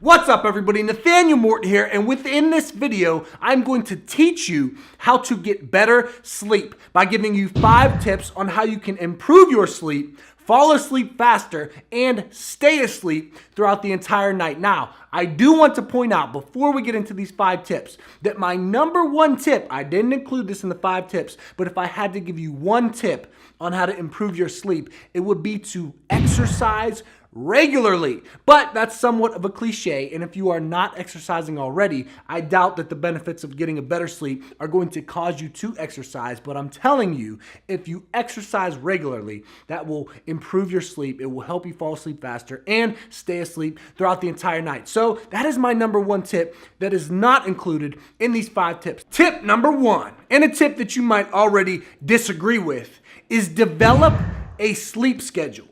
What's up everybody, Nathaniel Morton here, and within this video, I'm going to teach you how to get better sleep by giving you 5 tips on how you can improve your sleep, fall asleep faster, and stay asleep throughout the entire night. Now, I do want to point out before we get into these 5 tips that my number 1 tip, I didn't include this in the 5 tips, but if I had to give you 1 tip on how to improve your sleep, it would be to exercise regularly. But that's somewhat of a cliche, and if you are not exercising already, I doubt that the benefits of getting a better sleep are going to cause you to exercise. But I'm telling you, if you exercise regularly, that will improve your sleep. It will help you fall asleep faster and stay asleep throughout the entire night. So that is my number 1 tip that is not included in these 5 tips. Tip number 1, and a tip that you might already disagree with, is develop a sleep schedule.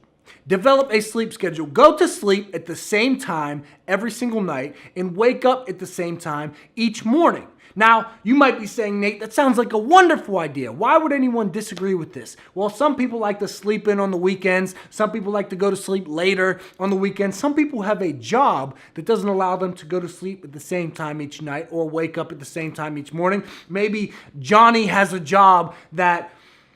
Develop a sleep schedule. Go to sleep at the same time every single night and wake up at the same time each morning. Now, you might be saying, Nate, that sounds like a wonderful idea. Why would anyone disagree with this? Well, some people like to sleep in on the weekends. Some people like to go to sleep later on the weekends. Some people have a job that doesn't allow them to go to sleep at the same time each night or wake up at the same time each morning. Maybe Johnny has a job that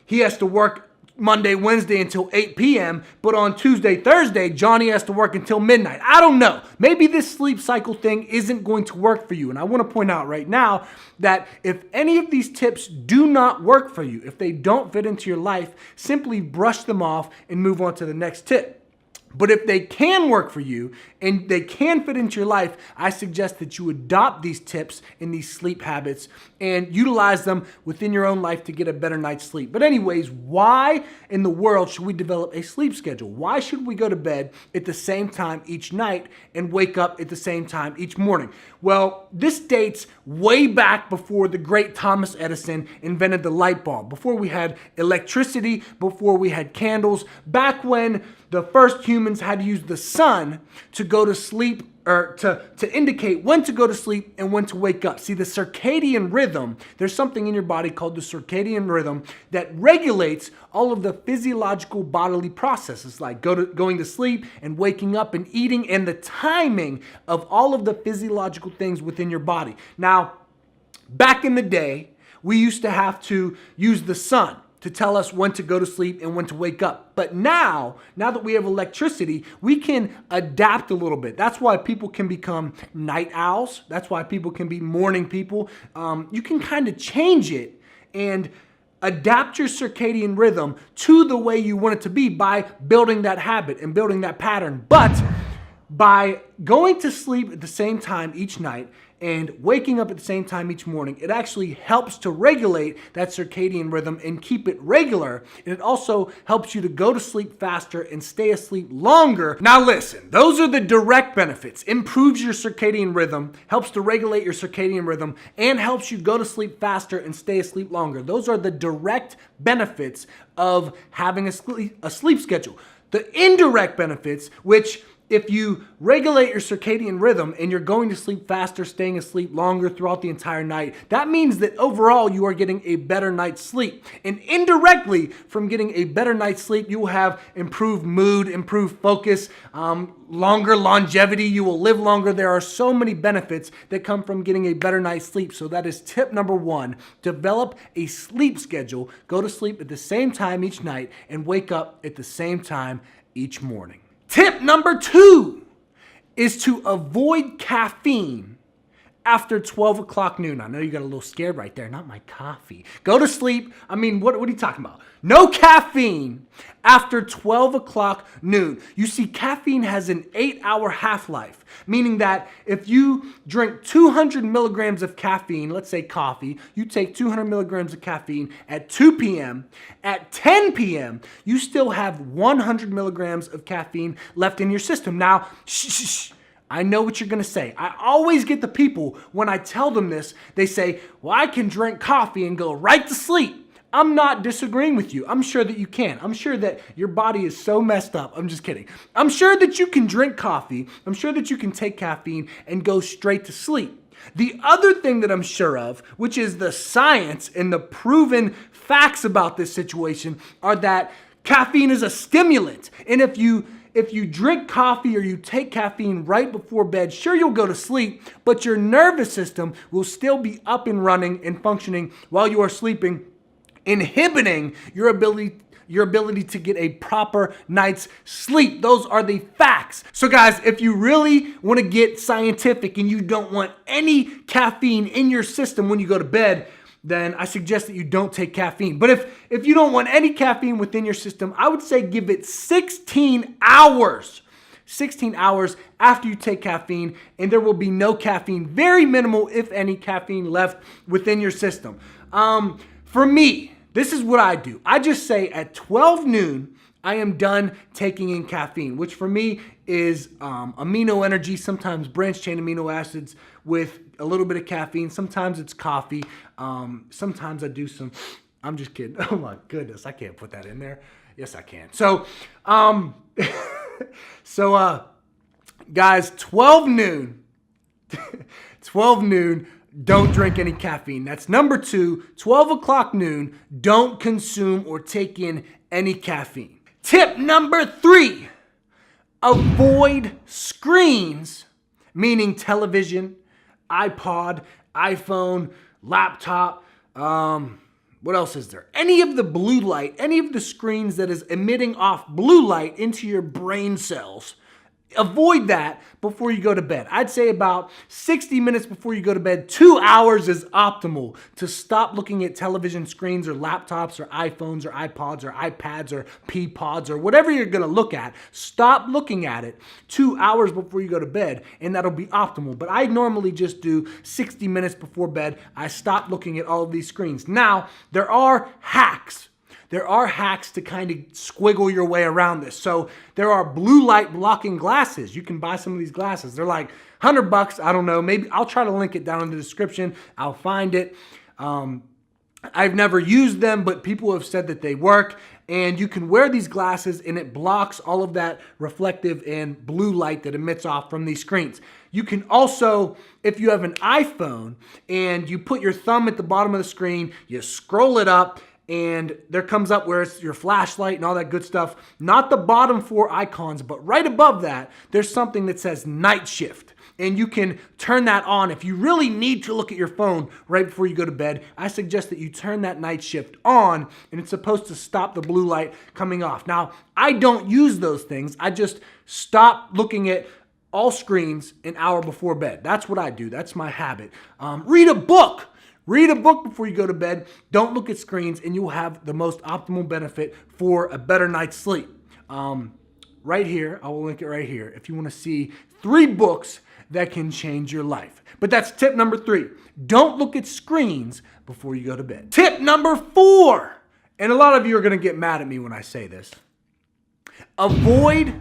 he has to work Monday, Wednesday until 8 p.m., but on Tuesday, Thursday, Johnny has to work until midnight. I don't know. Maybe this sleep cycle thing isn't going to work for you. And I want to point out right now that if any of these tips do not work for you, if they don't fit into your life, simply brush them off and move on to the next tip. But if they can work for you and they can fit into your life, I suggest that you adopt these tips and these sleep habits and utilize them within your own life to get a better night's sleep. But anyways, why in the world should we develop a sleep schedule? Why should we go to bed at the same time each night and wake up at the same time each morning? Well, this dates way back before the great Thomas Edison invented the light bulb, before we had electricity, before we had candles, back when the first humans had to use the sun to go to sleep, or to indicate when to go to sleep and when to wake up. See, the circadian rhythm, there's something in your body called the circadian rhythm that regulates all of the physiological bodily processes like going to sleep and waking up and eating, and the timing of all of the physiological things within your body. Now, back in the day, we used to have to use the sun to tell us when to go to sleep and when to wake up. But now that we have electricity, we can adapt a little bit. That's why people can become night owls. That's why people can be morning people. You can kind of change it and adapt your circadian rhythm to the way you want it to be by building that habit and building that pattern. But by going to sleep at the same time each night and waking up at the same time each morning, it actually helps to regulate that circadian rhythm and keep it regular. And it also helps you to go to sleep faster and stay asleep longer. Now listen, those are the direct benefits. Improves your circadian rhythm, helps to regulate your circadian rhythm, and helps you go to sleep faster and stay asleep longer. Those are the direct benefits of having a sleep schedule. The indirect benefits, which if you regulate your circadian rhythm and you're going to sleep faster, staying asleep longer throughout the entire night, that means that overall you are getting a better night's sleep. And indirectly, from getting a better night's sleep, you will have improved mood, improved focus, longer longevity. You will live longer. There are so many benefits that come from getting a better night's sleep. So that is tip number 1. Develop a sleep schedule. Go to sleep at the same time each night and wake up at the same time each morning. Tip number 2 is to avoid caffeine after 12 o'clock noon. I know you got a little scared right there. Not my coffee. Go to sleep. I mean, what are you talking about? No caffeine after 12 o'clock noon. You see, caffeine has an 8-hour half-life, meaning that if you drink 200 milligrams of caffeine, let's say coffee, you take 200 milligrams of caffeine at 2 p.m., at 10 p.m., you still have 100 milligrams of caffeine left in your system. Now, shh. I know what you're going to say. I always get the people, when I tell them this, they say, well, I can drink coffee and go right to sleep. I'm not disagreeing with you. I'm sure that you can. I'm sure that your body is so messed up. I'm just kidding. I'm sure that you can drink coffee. I'm sure that you can take caffeine and go straight to sleep. The other thing that I'm sure of, which is the science and the proven facts about this situation, are that caffeine is a stimulant. And if you if you drink coffee or you take caffeine right before bed, sure, you'll go to sleep, but your nervous system will still be up and running and functioning while you are sleeping, inhibiting your ability to get a proper night's sleep. Those are the facts. So guys, if you really want to get scientific and you don't want any caffeine in your system when you go to bed, then I suggest that you don't take caffeine. But if you don't want any caffeine within your system, I would say give it 16 hours. 16 hours after you take caffeine, and there will be no caffeine, very minimal, if any, caffeine left within your system. For me, this is what I do. I just say at 12 noon, I am done taking in caffeine, which for me is amino energy, sometimes branched chain amino acids with a little bit of caffeine. Sometimes it's coffee. Sometimes I do some, I'm just kidding. Oh my goodness, I can't put that in there. Yes, I can. So, guys, 12 noon, 12 noon, don't drink any caffeine. That's number 2. 12 o'clock noon, don't consume or take in any caffeine. Tip number 3, avoid screens, meaning television, iPod, iPhone, laptop, what else is there? Any of the blue light, any of the screens that is emitting off blue light into your brain cells. Avoid that before you go to bed. I'd say about 60 minutes before you go to bed. 2 hours is optimal to stop looking at television screens or laptops or iPhones or iPods or iPads or P-Pods or whatever you're going to look at. Stop looking at it 2 hours before you go to bed, and that'll be optimal. But I normally just do 60 minutes before bed. I stop looking at all of these screens. Now, there are hacks. There are hacks to kind of squiggle your way around this. So there are blue light blocking glasses. You can buy some of these glasses. They're like $100. I don't know. Maybe I'll try to link it down in the description. I'll find it. I've never used them, but people have said that they work. And you can wear these glasses and it blocks all of that reflective and blue light that emits off from these screens. You can also, if you have an iPhone and you put your thumb at the bottom of the screen, you scroll it up, and there comes up where it's your flashlight and all that good stuff. Not the bottom 4 icons, but right above that, there's something that says night shift. And you can turn that on. If you really need to look at your phone right before you go to bed, I suggest that you turn that night shift on, and it's supposed to stop the blue light coming off. Now, I don't use those things. I just stop looking at all screens an hour before bed. That's what I do. That's my habit. Read a book. Read a book before you go to bed. Don't look at screens, and you will have the most optimal benefit for a better night's sleep. Right here, I will link it right here if you want to see 3 books that can change your life. But that's tip number 3. Don't look at screens before you go to bed. Tip number 4, and a lot of you are going to get mad at me when I say this. Avoid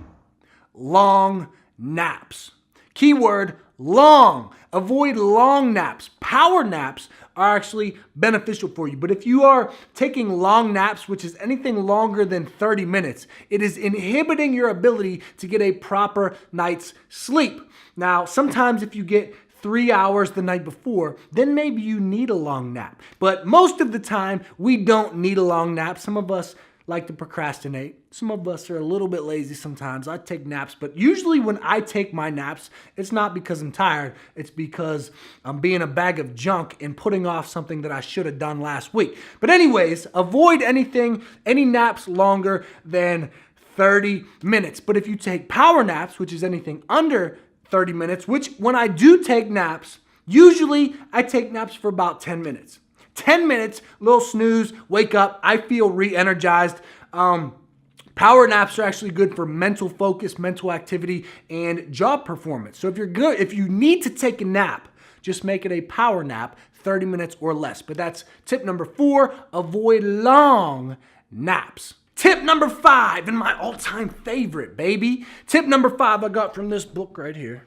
long naps. Keyword, long. Avoid long naps. Power naps are actually beneficial for you. But if you are taking long naps, which is anything longer than 30 minutes, it is inhibiting your ability to get a proper night's sleep. Now, sometimes if you get 3 hours the night before, then maybe you need a long nap. But most of the time, we don't need a long nap. Some of us like to procrastinate. Some of us are a little bit lazy sometimes. I take naps, but usually when I take my naps, it's not because I'm tired. It's because I'm being a bag of junk and putting off something that I should have done last week. But anyways, avoid any naps longer than 30 minutes. But if you take power naps, which is anything under 30 minutes, which when I do take naps, usually I take naps for about 10 minutes. 10 minutes, little snooze, wake up, I feel re-energized. Power naps are actually good for mental focus, mental activity, and job performance. So if you need to take a nap, just make it a power nap, 30 minutes or less. But that's tip number 4, avoid long naps. Tip number 5, and my all-time favorite, baby. Tip number 5 I got from this book right here.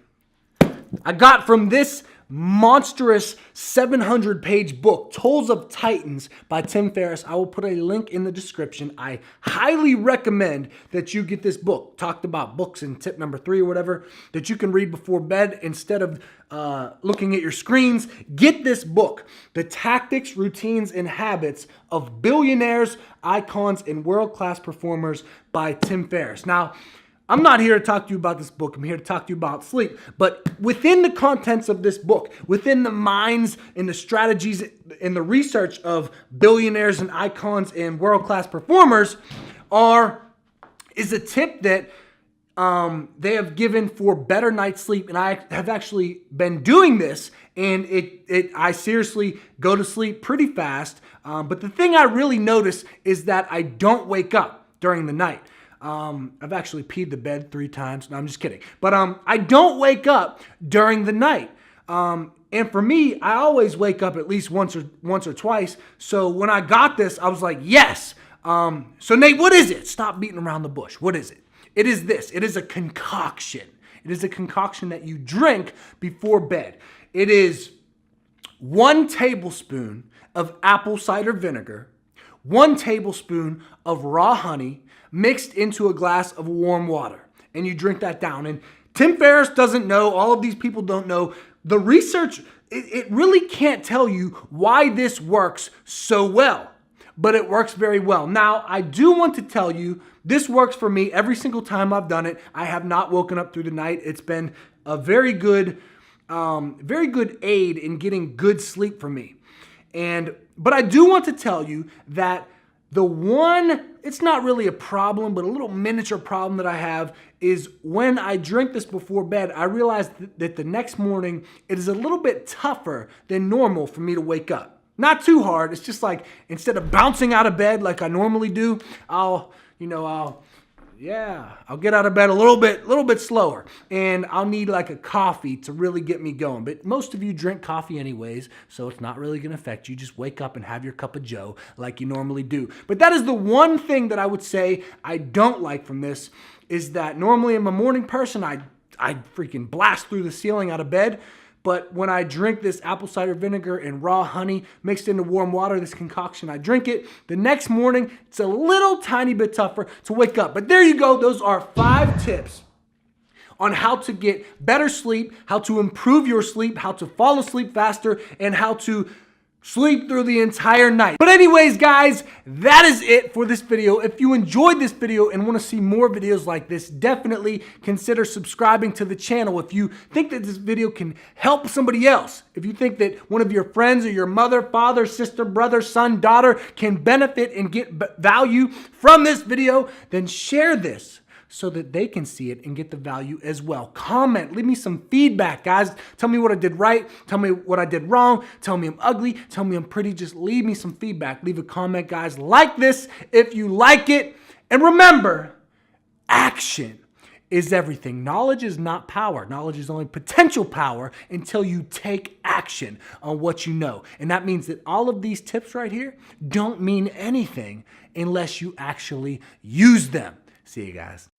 I got from this monstrous 700-page book, Tools of Titans by Tim Ferriss. I will put a link in the description. I highly recommend that you get this book. Talked about books in tip number 3 or whatever, that you can read before bed instead of looking at your screens. Get this book, The Tactics, Routines, and Habits of Billionaires, Icons, and World-Class Performers by Tim Ferriss. Now, I'm not here to talk to you about this book. I'm here to talk to you about sleep. But within the contents of this book, within the minds and the strategies and the research of billionaires and icons and world-class performers is a tip that they have given for better night's sleep. And I have actually been doing this, and I seriously go to sleep pretty fast. But the thing I really notice is that I don't wake up during the night. I've actually peed the bed 3 times. No, I'm just kidding. But I don't wake up during the night. And for me, I always wake up at least once or twice. So when I got this, I was like, yes. So Nate, what is it? Stop beating around the bush. What is it? It is this. It is a concoction. It is a concoction that you drink before bed. It is 1 tablespoon of apple cider vinegar, 1 tablespoon of raw honey mixed into a glass of warm water. And you drink that down. And Tim Ferriss doesn't know. All of these people don't know. The research, it really can't tell you why this works so well. But it works very well. Now, I do want to tell you, this works for me every single time I've done it. I have not woken up through the night. It's been a very good aid in getting good sleep for me. But I do want to tell you that it's not really a problem, but a little miniature problem that I have is when I drink this before bed, I realize that the next morning, it is a little bit tougher than normal for me to wake up. Not too hard. It's just like, instead of bouncing out of bed like I normally do, I'll get out of bed a little bit slower, and I'll need like a coffee to really get me going. But most of you drink coffee anyways, so it's not really going to affect you. Just wake up and have your cup of joe like you normally do. But that is the one thing that I would say I don't like from this, is that normally I'm a morning person. I freaking blast through the ceiling out of bed. But when I drink this apple cider vinegar and raw honey mixed into warm water, this concoction, I drink it, the next morning, it's a little tiny bit tougher to wake up. But there you go. Those are 5 tips on how to get better sleep, how to improve your sleep, how to fall asleep faster, and how to sleep through the entire night. But anyways, guys, that is it for this video. If you enjoyed this video and want to see more videos like this, definitely consider subscribing to the channel. If you think that this video can help somebody else, if you think that one of your friends or your mother, father, sister, brother, son, daughter can benefit and get value from this video, then share this so that they can see it and get the value as well. Comment, leave me some feedback, guys. Tell me what I did right, tell me what I did wrong, tell me I'm ugly, tell me I'm pretty. Just leave me some feedback. Leave a comment, guys. Like this if you like it. And remember, action is everything. Knowledge is not power. Knowledge is only potential power until you take action on what you know. And that means that all of these tips right here don't mean anything unless you actually use them. See you guys.